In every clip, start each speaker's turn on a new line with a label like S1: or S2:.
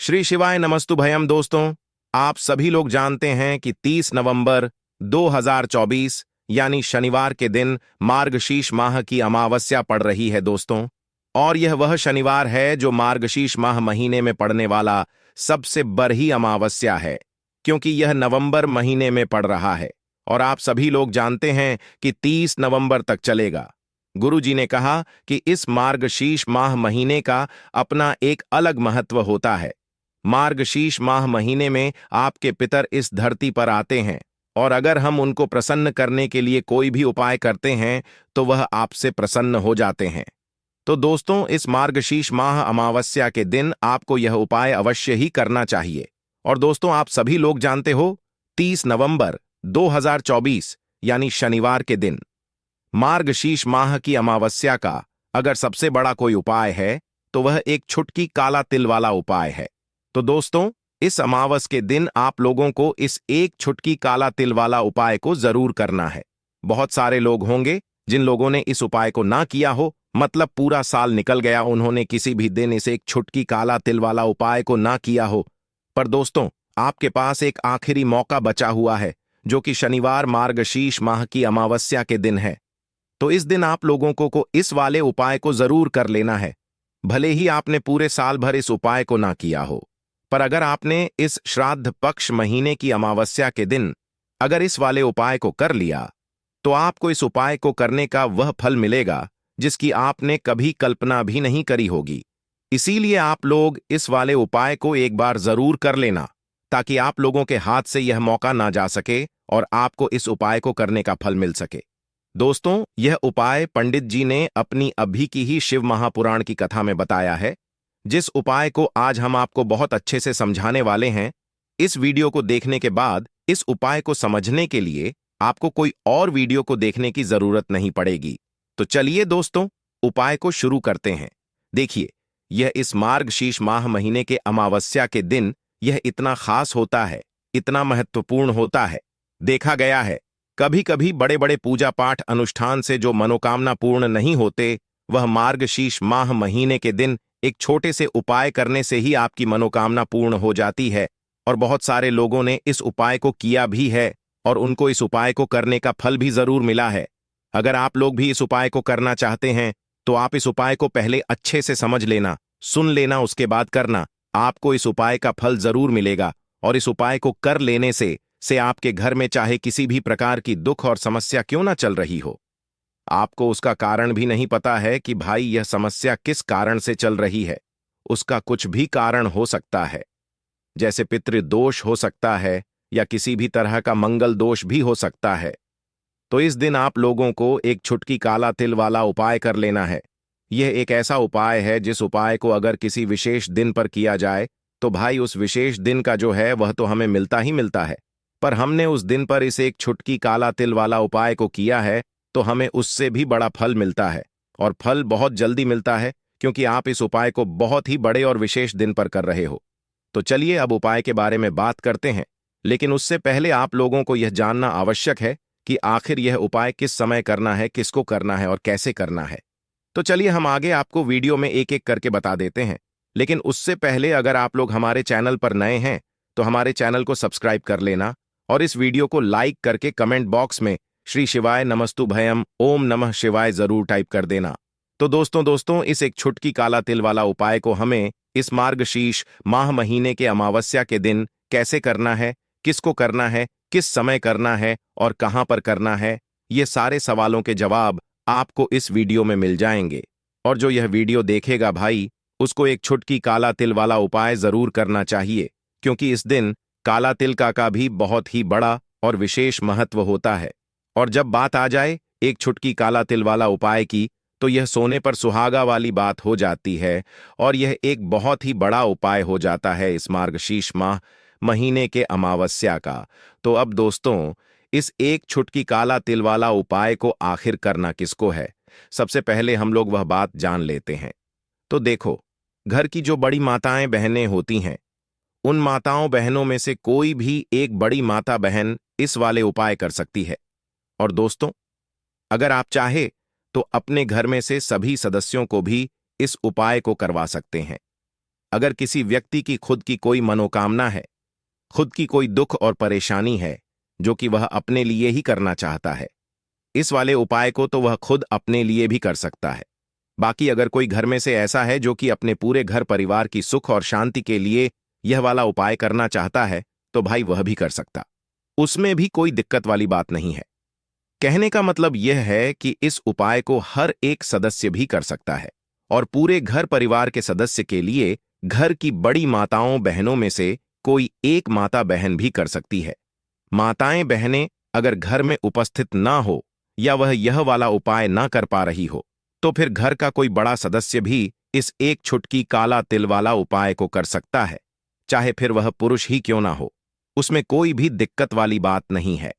S1: श्री शिवाय नमस्तु भयम। दोस्तों, आप सभी लोग जानते हैं कि 30 नवंबर 2024 यानी शनिवार के दिन मार्गशीर्ष माह की अमावस्या पड़ रही है दोस्तों। और यह वह शनिवार है जो मार्गशीर्ष माह महीने में पड़ने वाला सबसे बड़ी अमावस्या है, क्योंकि यह नवंबर महीने में पड़ रहा है और आप सभी लोग जानते हैं कि 30 नवंबर तक चलेगा। गुरु जी ने कहा कि इस मार्गशीर्ष माह महीने का अपना एक अलग महत्व होता है। मार्गशीर्ष माह महीने में आपके पितर इस धरती पर आते हैं और अगर हम उनको प्रसन्न करने के लिए कोई भी उपाय करते हैं तो वह आपसे प्रसन्न हो जाते हैं। तो दोस्तों, इस मार्गशीर्ष माह अमावस्या के दिन आपको यह उपाय अवश्य ही करना चाहिए। और दोस्तों, आप सभी लोग जानते हो 30 नवंबर 2024 यानी शनिवार के दिन मार्गशीर्ष माह की अमावस्या का अगर सबसे बड़ा कोई उपाय है तो वह एक छुटकी काला तिल वाला उपाय है। तो दोस्तों, इस अमावस के दिन आप लोगों को इस एक छुटकी काला तिल वाला उपाय को जरूर करना है। बहुत सारे लोग होंगे जिन लोगों ने इस उपाय को ना किया हो, मतलब पूरा साल निकल गया, उन्होंने किसी भी दिन इस एक छुटकी काला तिल वाला उपाय को ना किया हो। पर दोस्तों, आपके पास एक आखिरी मौका बचा हुआ है, जो कि शनिवार मार्गशीर्ष माह की अमावस्या के दिन है। तो इस दिन आप लोगों को इस वाले उपाय को जरूर कर लेना है। भले ही आपने पूरे साल भर इस उपाय को ना किया हो, पर अगर आपने इस श्राद्ध पक्ष महीने की अमावस्या के दिन अगर इस वाले उपाय को कर लिया तो आपको इस उपाय को करने का वह फल मिलेगा जिसकी आपने कभी कल्पना भी नहीं करी होगी। इसीलिए आप लोग इस वाले उपाय को एक बार जरूर कर लेना, ताकि आप लोगों के हाथ से यह मौका ना जा सके और आपको इस उपाय को करने का फल मिल सके। दोस्तों, यह उपाय पंडित जी ने अपनी अभी की ही शिव महापुराण की कथा में बताया है, जिस उपाय को आज हम आपको बहुत अच्छे से समझाने वाले हैं। इस वीडियो को देखने के बाद इस उपाय को समझने के लिए आपको कोई और वीडियो को देखने की जरूरत नहीं पड़ेगी। तो चलिए दोस्तों, उपाय को शुरू करते हैं। देखिए, यह इस मार्गशीर्ष माह महीने के अमावस्या के दिन यह इतना खास होता है, इतना महत्वपूर्ण होता है। देखा गया है कभी कभी बड़े बड़े पूजा पाठ अनुष्ठान से जो मनोकामना पूर्ण नहीं होते, वह मार्गशीर्ष माह महीने के दिन एक छोटे से उपाय करने से ही आपकी मनोकामना पूर्ण हो जाती है। और बहुत सारे लोगों ने इस उपाय को किया भी है और उनको इस उपाय को करने का फल भी जरूर मिला है। अगर आप लोग भी इस उपाय को करना चाहते हैं तो आप इस उपाय को पहले अच्छे से समझ लेना, सुन लेना, उसके बाद करना। आपको इस उपाय का फल जरूर मिलेगा और इस उपाय को कर लेने से आपके घर में चाहे किसी भी प्रकार की दुख और समस्या क्यों ना चल रही हो, आपको उसका कारण भी नहीं पता है कि भाई यह समस्या किस कारण से चल रही है। उसका कुछ भी कारण हो सकता है, जैसे पितृदोष हो सकता है या किसी भी तरह का मंगल दोष भी हो सकता है। तो इस दिन आप लोगों को एक छुटकी काला तिल वाला उपाय कर लेना है। यह एक ऐसा उपाय है जिस उपाय को अगर किसी विशेष दिन पर किया जाए तो भाई उस विशेष दिन का जो है वह तो हमें मिलता ही मिलता है। पर हमने उस दिन पर इस एक छुटकी काला तिल वाला उपाय को किया है तो हमें उससे भी बड़ा फल मिलता है, और फल बहुत जल्दी मिलता है, क्योंकि आप इस उपाय को बहुत ही बड़े और विशेष दिन पर कर रहे हो। तो चलिए अब उपाय के बारे में बात करते हैं, लेकिन उससे पहले आप लोगों को यह जानना आवश्यक है कि आखिर यह उपाय किस समय करना है, किसको करना है और कैसे करना है। तो चलिए हम आगे आपको वीडियो में एक एक करके बता देते हैं। लेकिन उससे पहले अगर आप लोग हमारे चैनल पर नए हैं तो हमारे चैनल को सब्सक्राइब कर लेना और इस वीडियो को लाइक करके कमेंट बॉक्स में श्री शिवाय नमस्तु भयम ओम नमः शिवाय जरूर टाइप कर देना। तो दोस्तों, इस एक छुटकी काला तिल वाला उपाय को हमें इस मार्गशीर्ष माह महीने के अमावस्या के दिन कैसे करना है, किसको करना है, किस समय करना है और कहां पर करना है, ये सारे सवालों के जवाब आपको इस वीडियो में मिल जाएंगे। और जो यह वीडियो देखेगा भाई, उसको एक छुटकी काला तिल वाला उपाय जरूर करना चाहिए, क्योंकि इस दिन काला तिल का भी बहुत ही बड़ा और विशेष महत्व होता है। और जब बात आ जाए एक छुटकी काला तिल वाला उपाय की, तो यह सोने पर सुहागा वाली बात हो जाती है और यह एक बहुत ही बड़ा उपाय हो जाता है इस मार्गशीर्ष माह महीने के अमावस्या का। तो अब दोस्तों, इस एक छुटकी काला तिल वाला उपाय को आखिर करना किसको है, सबसे पहले हम लोग वह बात जान लेते हैं। तो देखो, घर की जो बड़ी माताएं बहनें होती हैं, उन माताओं बहनों में से कोई भी एक बड़ी माता बहन इस वाले उपाय कर सकती है। और दोस्तों, अगर आप चाहे तो अपने घर में से सभी सदस्यों को भी इस उपाय को करवा सकते हैं। अगर किसी व्यक्ति की खुद की कोई मनोकामना है, खुद की कोई दुख और परेशानी है जो कि वह अपने लिए ही करना चाहता है, इस वाले उपाय को तो वह खुद अपने लिए भी कर सकता है। बाकी अगर कोई घर में से ऐसा है जो कि अपने पूरे घर परिवार की सुख और शांति के लिए यह वाला उपाय करना चाहता है, तो भाई वह भी कर सकता, उसमें भी कोई दिक्कत वाली बात नहीं है। कहने का मतलब यह है कि इस उपाय को हर एक सदस्य भी कर सकता है और पूरे घर परिवार के सदस्य के लिए घर की बड़ी माताओं बहनों में से कोई एक माता बहन भी कर सकती है। माताएं बहनें अगर घर में उपस्थित ना हो या वह यह वाला उपाय ना कर पा रही हो, तो फिर घर का कोई बड़ा सदस्य भी इस एक छुटकी काला तिल वाला उपाय को कर सकता है, चाहे फिर वह पुरुष ही क्यों ना हो, उसमें कोई भी दिक्कत वाली बात नहीं है।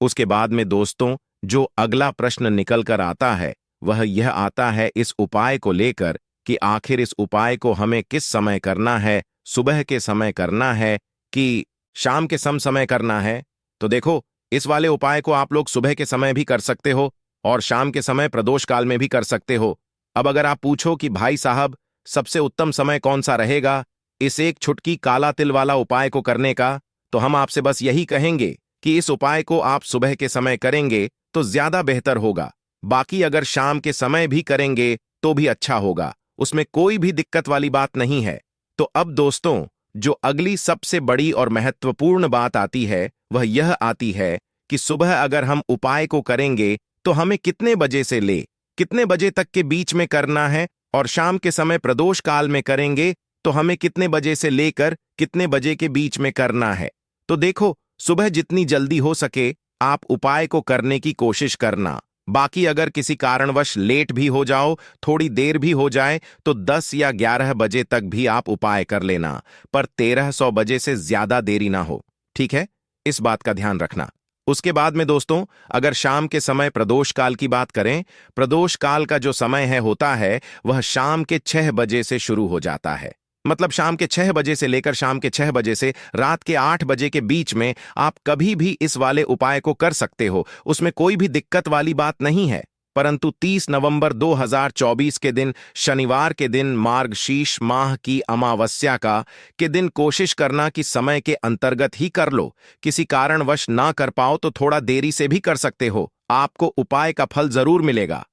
S1: उसके बाद में दोस्तों जो अगला प्रश्न निकल कर आता है वह यह आता है इस उपाय को लेकर कि आखिर इस उपाय को हमें किस समय करना है, सुबह के समय करना है कि शाम के समय करना है। तो देखो, इस वाले उपाय को आप लोग सुबह के समय भी कर सकते हो और शाम के समय प्रदोष काल में भी कर सकते हो। अब अगर आप पूछो कि भाई साहब सबसे उत्तम समय कौन सा रहेगा इस एक छुटकी काला तिल वाला उपाय को करने का, तो हम आपसे बस यही कहेंगे कि इस उपाय को आप सुबह के समय करेंगे तो ज्यादा बेहतर होगा। बाकी अगर शाम के समय भी करेंगे तो भी अच्छा होगा, उसमें कोई भी दिक्कत वाली बात नहीं है। तो अब दोस्तों जो अगली सबसे बड़ी और महत्वपूर्ण बात आती है वह यह आती है कि सुबह अगर हम उपाय को करेंगे तो हमें कितने बजे से ले कितने बजे तक के बीच में करना है, और शाम के समय प्रदोष काल में करेंगे तो हमें कितने बजे से लेकर कितने बजे के बीच में करना है। तो देखो, सुबह जितनी जल्दी हो सके आप उपाय को करने की कोशिश करना। बाकी अगर किसी कारणवश लेट भी हो जाओ, थोड़ी देर भी हो जाए, तो 10 या 11 बजे तक भी आप उपाय कर लेना, पर 1300 बजे से ज्यादा देरी ना हो, ठीक है? इस बात का ध्यान रखना। उसके बाद में दोस्तों अगर शाम के समय प्रदोष काल की बात करें, प्रदोष काल का जो समय है होता है वह शाम के 6 बजे से शुरू हो जाता है। मतलब शाम के 6 बजे से लेकर शाम के 6 बजे से रात के 8 बजे के बीच में आप कभी भी इस वाले उपाय को कर सकते हो, उसमें कोई भी दिक्कत वाली बात नहीं है। परंतु 30 नवंबर 2024 के दिन शनिवार के दिन मार्गशीर्ष माह की अमावस्या का के दिन कोशिश करना कि समय के अंतर्गत ही कर लो। किसी कारणवश ना कर पाओ तो थोड़ा देरी से भी कर सकते हो, आपको उपाय का फल जरूर मिलेगा।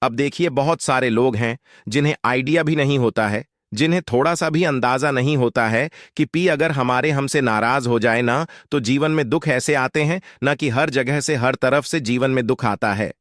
S1: अब देखिए, बहुत सारे लोग हैं जिन्हें आइडिया भी नहीं होता है, जिन्हें थोड़ा सा भी अंदाजा नहीं होता है कि पी अगर हमारे हमसे नाराज हो जाए ना तो जीवन में दुख ऐसे आते हैं ना कि हर जगह से हर तरफ से जीवन में दुख आता है।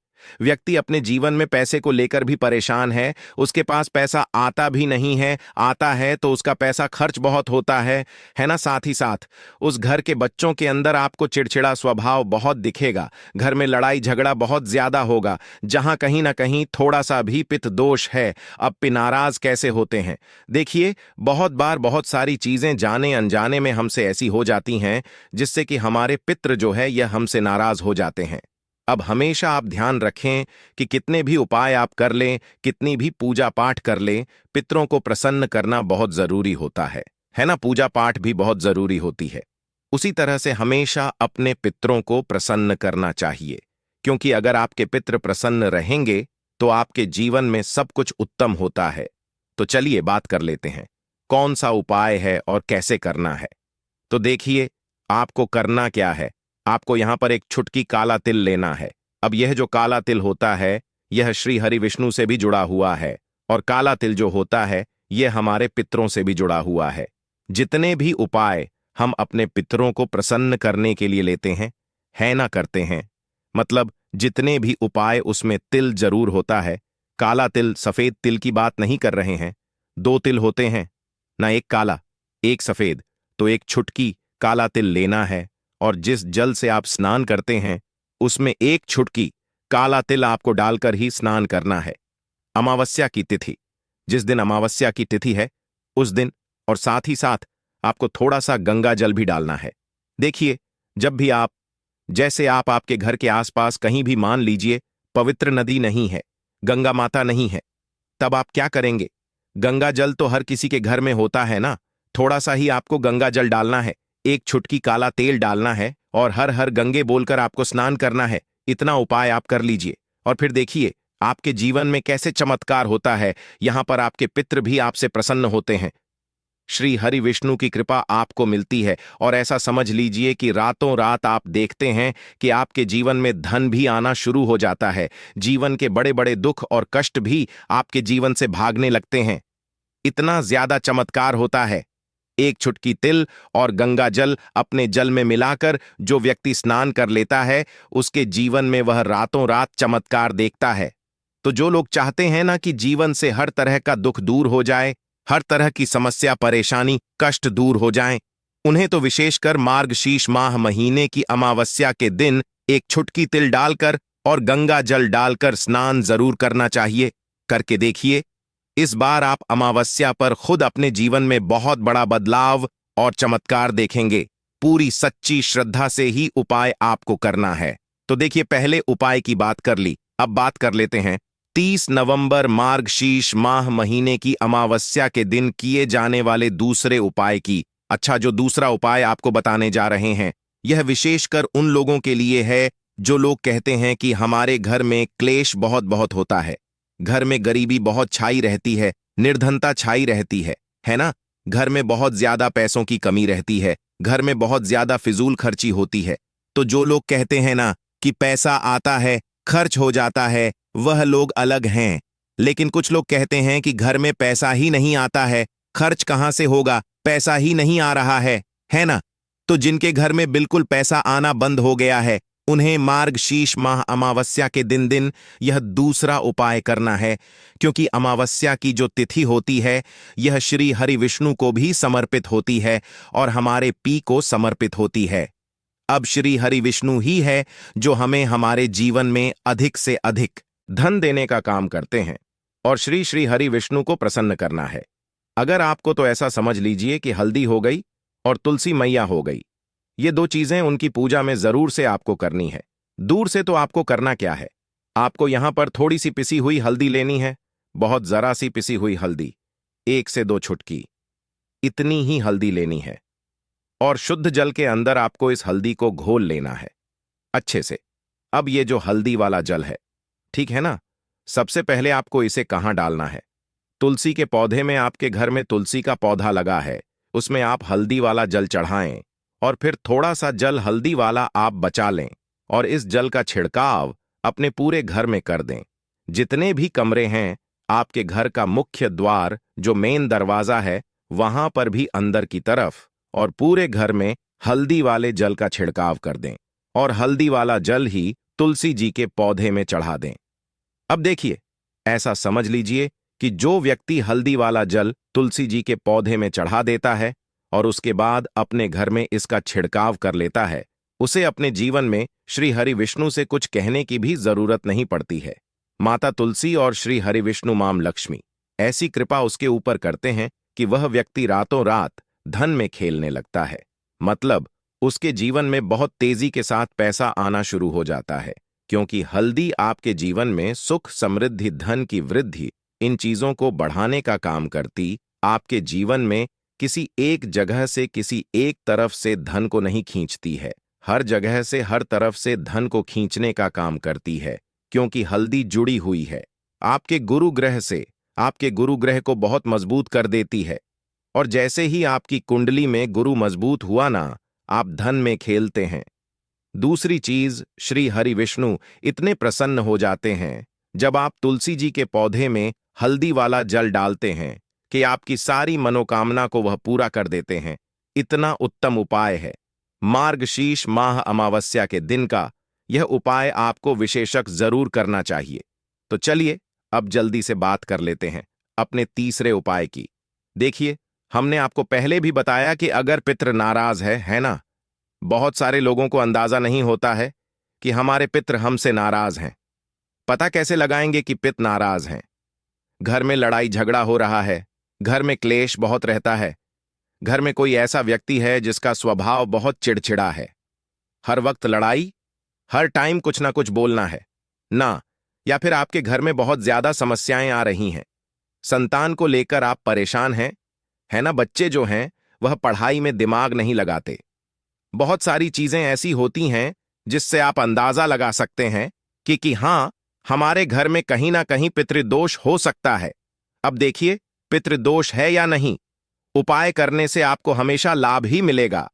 S1: व्यक्ति अपने जीवन में पैसे को लेकर भी परेशान है, उसके पास पैसा आता भी नहीं है, आता है तो उसका पैसा खर्च बहुत होता है ना। साथ ही साथ उस घर के बच्चों के अंदर आपको चिड़चिड़ा स्वभाव बहुत दिखेगा, घर में लड़ाई झगड़ा बहुत ज्यादा होगा, जहां कहीं ना कहीं थोड़ा सा भी पित्त दोष है। अब पे नाराज कैसे होते हैं? देखिए, बहुत बार बहुत सारी चीजें जाने अनजाने में हमसे ऐसी हो जाती हैं जिससे कि हमारे पितृ जो है यह हमसे नाराज हो जाते हैं। अब हमेशा आप ध्यान रखें कि कितने भी उपाय आप कर लें, कितनी भी पूजा पाठ कर लें, पितरों को प्रसन्न करना बहुत जरूरी होता है ना। पूजा पाठ भी बहुत जरूरी होती है। उसी तरह से हमेशा अपने पितरों को प्रसन्न करना चाहिए, क्योंकि अगर आपके पितृ प्रसन्न रहेंगे तो आपके जीवन में सब कुछ उत्तम होता है। तो चलिए बात कर लेते हैं कौन सा उपाय है और कैसे करना है। तो देखिए, आपको करना क्या है, आपको यहां पर एक छुटकी काला तिल लेना है। अब यह जो काला तिल होता है यह श्री हरि विष्णु से भी जुड़ा हुआ है, और काला तिल जो होता है यह हमारे पितरों से भी जुड़ा हुआ है। जितने भी उपाय हम अपने पितरों को प्रसन्न करने के लिए लेते हैं है ना, करते हैं, मतलब जितने भी उपाय उसमें तिल जरूर होता है। काला तिल सफेद तिल की बात नहीं कर रहे हैं, 2 तिल होते हैं ना, एक काला एक सफेद। तो एक छुटकी काला तिल लेना है और जिस जल से आप स्नान करते हैं उसमें एक छुटकी काला तिल आपको डालकर ही स्नान करना है। अमावस्या की तिथि, जिस दिन अमावस्या की तिथि है उस दिन, और साथ ही साथ आपको थोड़ा सा गंगा जल भी डालना है। देखिए, जब भी आप जैसे आप आपके घर के आसपास कहीं भी मान लीजिए पवित्र नदी नहीं है, गंगा माता नहीं है, तब आप क्या करेंगे? गंगा जल तो हर किसी के घर में होता है ना, थोड़ा सा ही आपको गंगा जल डालना है, एक छुटकी काला तेल डालना है और हर हर गंगे बोलकर आपको स्नान करना है। इतना उपाय आप कर लीजिए और फिर देखिए आपके जीवन में कैसे चमत्कार होता है। यहां पर आपके पितृ भी आपसे प्रसन्न होते हैं। श्री हरि विष्णु की कृपा आपको मिलती है और ऐसा समझ लीजिए कि रातों रात आप देखते हैं कि आपके जीवन में धन भी आना शुरू हो जाता है। जीवन के बड़े बड़े दुख और कष्ट भी आपके जीवन से भागने लगते हैं। इतना ज्यादा चमत्कार होता है। एक चुटकी तिल और गंगा जल अपने जल में मिलाकर जो व्यक्ति स्नान कर लेता है, उसके जीवन में वह रातों रात चमत्कार देखता है। तो जो लोग चाहते हैं ना कि जीवन से हर तरह का दुख दूर हो जाए, हर तरह की समस्या परेशानी कष्ट दूर हो जाए, उन्हें तो विशेषकर मार्गशीर्ष माह महीने की अमावस्या के दिन एक चुटकी तिल डालकर और गंगा जल डालकर स्नान जरूर करना चाहिए। करके देखिए, इस बार आप अमावस्या पर खुद अपने जीवन में बहुत बड़ा बदलाव और चमत्कार देखेंगे। पूरी सच्ची श्रद्धा से ही उपाय आपको करना है। तो देखिए, पहले उपाय की बात कर ली, अब बात कर लेते हैं 30 नवंबर मार्गशीर्ष माह महीने की अमावस्या के दिन किए जाने वाले दूसरे उपाय की। अच्छा, जो दूसरा उपाय आपको बताने जा रहे हैं, यह विशेषकर उन लोगों के लिए है जो लोग कहते हैं कि हमारे घर में क्लेश बहुत बहुत होता है, घर में गरीबी बहुत छाई रहती है, निर्धनता छाई रहती है ना? घर में बहुत ज्यादा पैसों की कमी रहती है, घर में बहुत ज्यादा फिजूल खर्ची होती है। तो जो लोग कहते हैं ना कि पैसा आता है खर्च हो जाता है, वह लोग अलग हैं। लेकिन कुछ लोग कहते हैं कि घर में पैसा ही नहीं आता है, खर्च कहां से होगा, पैसा ही नहीं आ रहा है ना? तो जिनके घर में बिल्कुल पैसा आना बंद हो गया है, उन्हें मार्गशीर्ष माह अमावस्या के दिन यह दूसरा उपाय करना है, क्योंकि अमावस्या की जो तिथि होती है, यह श्री हरि विष्णु को भी समर्पित होती है और हमारे पी को समर्पित होती है। अब श्री हरि विष्णु ही है जो हमें हमारे जीवन में अधिक से अधिक धन देने का काम करते हैं और श्री हरि विष्णु को प्रसन्न करना है। अगर आपको तो ऐसा समझ लीजिए कि हल्दी हो गई और तुलसी मैया हो गई, ये दो चीजें उनकी पूजा में जरूर से आपको करनी है। दूर से तो आपको करना क्या है, आपको यहां पर थोड़ी सी पिसी हुई हल्दी लेनी है, बहुत जरा सी पिसी हुई हल्दी, 1 से 2 चुटकी, इतनी ही हल्दी लेनी है और शुद्ध जल के अंदर आपको इस हल्दी को घोल लेना है अच्छे से। अब ये जो हल्दी वाला जल है, ठीक है ना, सबसे पहले आपको इसे कहां डालना है? तुलसी के पौधे में। आपके घर में तुलसी का पौधा लगा है, उसमें आप हल्दी वाला जल चढ़ाएं और फिर थोड़ा सा जल हल्दी वाला आप बचा लें और इस जल का छिड़काव अपने पूरे घर में कर दें। जितने भी कमरे हैं, आपके घर का मुख्य द्वार जो मेन दरवाजा है, वहां पर भी अंदर की तरफ और पूरे घर में हल्दी वाले जल का छिड़काव कर दें और हल्दी वाला जल ही तुलसी जी के पौधे में चढ़ा दें। अब देखिए, ऐसा समझ लीजिए कि जो व्यक्ति हल्दी वाला जल तुलसी जी के पौधे में चढ़ा देता है और उसके बाद अपने घर में इसका छिड़काव कर लेता है, उसे अपने जीवन में श्री हरि विष्णु से कुछ कहने की भी जरूरत नहीं पड़ती है। माता तुलसी और श्री हरि विष्णु माम लक्ष्मी ऐसी कृपा उसके ऊपर करते हैं कि वह व्यक्ति रातों रात धन में खेलने लगता है। मतलब उसके जीवन में बहुत तेजी के साथ पैसा आना शुरू हो जाता है, क्योंकि हल्दी आपके जीवन में सुख समृद्धि धन की वृद्धि इन चीजों को बढ़ाने का काम करती, आपके जीवन में किसी एक जगह से किसी एक तरफ से धन को नहीं खींचती है, हर जगह से हर तरफ से धन को खींचने का काम करती है, क्योंकि हल्दी जुड़ी हुई है आपके गुरु ग्रह से। आपके गुरु ग्रह को बहुत मजबूत कर देती है और जैसे ही आपकी कुंडली में गुरु मजबूत हुआ ना, आप धन में खेलते हैं। दूसरी चीज, श्री हरि विष्णु इतने प्रसन्न हो जाते हैं जब आप तुलसी जी के पौधे में हल्दी वाला जल डालते हैं कि आपकी सारी मनोकामना को वह पूरा कर देते हैं। इतना उत्तम उपाय है। मार्गशीर्ष माह अमावस्या के दिन का यह उपाय आपको विशेषक जरूर करना चाहिए। तो चलिए अब जल्दी से बात कर लेते हैं अपने तीसरे उपाय की। देखिए, हमने आपको पहले भी बताया कि अगर पितृ नाराज है ना, बहुत सारे लोगों को अंदाजा नहीं होता है कि हमारे पितृ हमसे नाराज हैं। पता कैसे लगाएंगे कि पितृ नाराज हैं? घर में लड़ाई झगड़ा हो रहा है, घर में क्लेश बहुत रहता है, घर में कोई ऐसा व्यक्ति है जिसका स्वभाव बहुत चिड़चिड़ा है, हर वक्त लड़ाई, हर टाइम कुछ ना कुछ बोलना है ना, या फिर आपके घर में बहुत ज्यादा समस्याएं आ रही हैं, संतान को लेकर आप परेशान हैं, है ना, बच्चे जो हैं वह पढ़ाई में दिमाग नहीं लगाते। बहुत सारी चीजें ऐसी होती हैं जिससे आप अंदाजा लगा सकते हैं कि हां, हमारे घर में कहीं ना कहीं पितृदोष हो सकता है। अब देखिए, पितृदोष है या नहीं, उपाय करने से आपको हमेशा लाभ ही मिलेगा,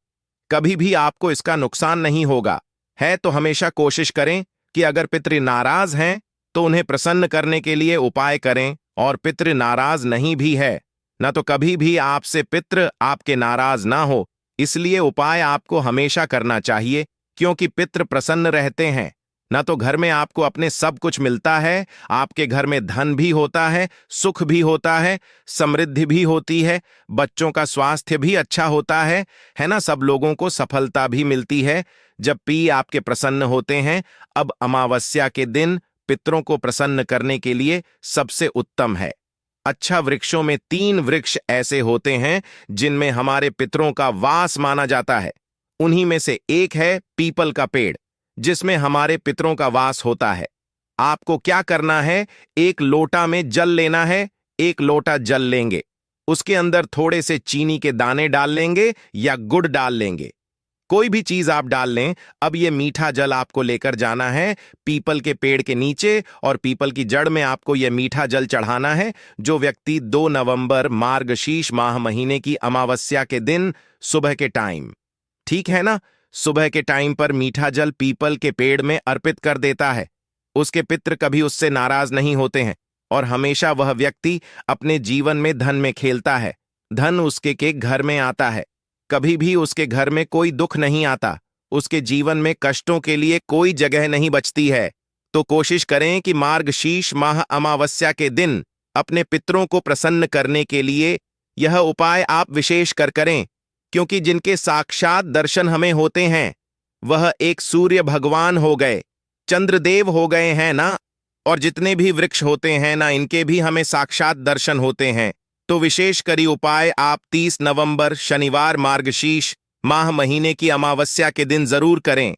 S1: कभी भी आपको इसका नुकसान नहीं होगा। है तो हमेशा कोशिश करें कि अगर पितृ नाराज हैं तो उन्हें प्रसन्न करने के लिए उपाय करें, और पितृ नाराज नहीं भी है न तो कभी भी आपसे पितृ आपके नाराज ना हो, इसलिए उपाय आपको हमेशा करना चाहिए, क्योंकि पितृ प्रसन्न रहते हैं। न तो घर में आपको अपने सब कुछ मिलता है, आपके घर में धन भी होता है, सुख भी होता है, समृद्धि भी होती है, बच्चों का स्वास्थ्य भी अच्छा होता है ना, सब लोगों को सफलता भी मिलती है जब पी आपके प्रसन्न होते हैं। अब अमावस्या के दिन पितरों को प्रसन्न करने के लिए सबसे उत्तम है। अच्छा, वृक्षों में 3 वृक्ष ऐसे होते हैं जिनमें हमारे पितरों का वास माना जाता है। उन्हीं में से एक है पीपल का पेड़, जिसमें हमारे पितरों का वास होता है। आपको क्या करना है, एक लोटा में जल लेना है, 1 लोटा जल लेंगे, उसके अंदर थोड़े से चीनी के दाने डाल लेंगे या गुड़ डाल लेंगे, कोई भी चीज आप डाल लें। अब ये मीठा जल आपको लेकर जाना है पीपल के पेड़ के नीचे, और पीपल की जड़ में आपको यह मीठा जल चढ़ाना है। जो व्यक्ति 2 नवंबर मार्गशीर्ष माह महीने की अमावस्या के दिन सुबह के टाइम, ठीक है ना, सुबह के टाइम पर मीठा जल पीपल के पेड़ में अर्पित कर देता है, उसके पितृ कभी उससे नाराज नहीं होते हैं, और हमेशा वह व्यक्ति अपने जीवन में धन में खेलता है, धन उसके के घर में आता है, कभी भी उसके घर में कोई दुख नहीं आता, उसके जीवन में कष्टों के लिए कोई जगह नहीं बचती है। तो कोशिश करें कि मार्गशीर्ष माह अमावस्या के दिन अपने पितरों को प्रसन्न करने के लिए यह उपाय आप विशेष कर करें, क्योंकि जिनके साक्षात दर्शन हमें होते हैं वह एक सूर्य भगवान हो गए, चंद्रदेव हो गए हैं ना, और जितने भी वृक्ष होते हैं ना, इनके भी हमें साक्षात दर्शन होते हैं। तो विशेष करी उपाय आप 30 नवंबर शनिवार मार्गशीर्ष माह महीने की अमावस्या के दिन जरूर करें।